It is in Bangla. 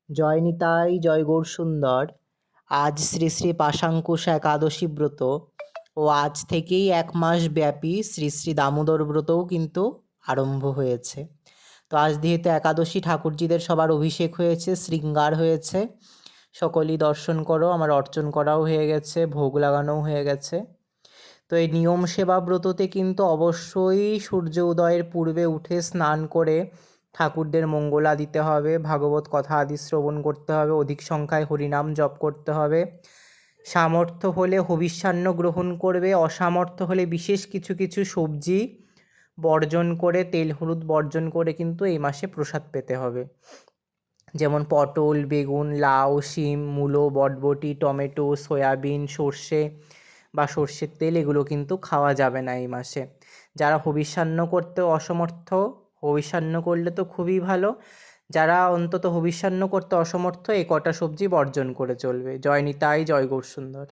জয় নিতাই জয় গৌরসুন্দর। আজ শ্রী শ্রী পাশাঙ্কুশ একাদশী ব্রত ও আজ থেকেই 1 মাস ব্যাপী শ্রী শ্রী দামোদর ব্রতও কিন্তু আরম্ভ হয়েছে। তো আজ যেহেতু একাদশী, ঠাকুরজিদের সবার অভিষেক হয়েছে, শৃঙ্গার হয়েছে, সকলেই দর্শন করো। আমার অর্চন করাও হয়ে গেছে, ভোগ লাগানোও হয়ে গেছে। তো এই নিয়ম সেবা ব্রততে কিন্তু অবশ্যই সূর্য উদয়ের পূর্বে উঠে স্নান করে ঠাকুরদের মঙ্গলা দিতে হবে, ভাগবত কথা আদি শ্রবণ করতে হবে, অধিক সংখ্যায় হরিনাম জপ করতে হবে। সামর্থ্য হলে হবিষ্যান্ন গ্রহণ করবে, অসামর্থ্য হলে বিশেষ কিছু কিছু সবজি বর্জন করে, তেল হলুদ বর্জন করে কিন্তু এই মাসে প্রসাদ পেতে হবে। যেমন পটল, বেগুন, লাউ, শিম, মূলো, বটবটি, টমেটো, সয়াবিন, সর্ষে বা সর্ষের তেল এগুলো কিন্তু খাওয়া যাবে না এই মাসে। যারা হবিষ্যান্ন করতে অসমর্থ, হবিষ্যান্ন করলে তো খুবই ভালো, যারা অন্তত হবিষ্যান্ন করতে অসমর্থ এই কটা সবজি বর্জন করে চলবে। জয় নিতাই জয় গৌরসুন্দর।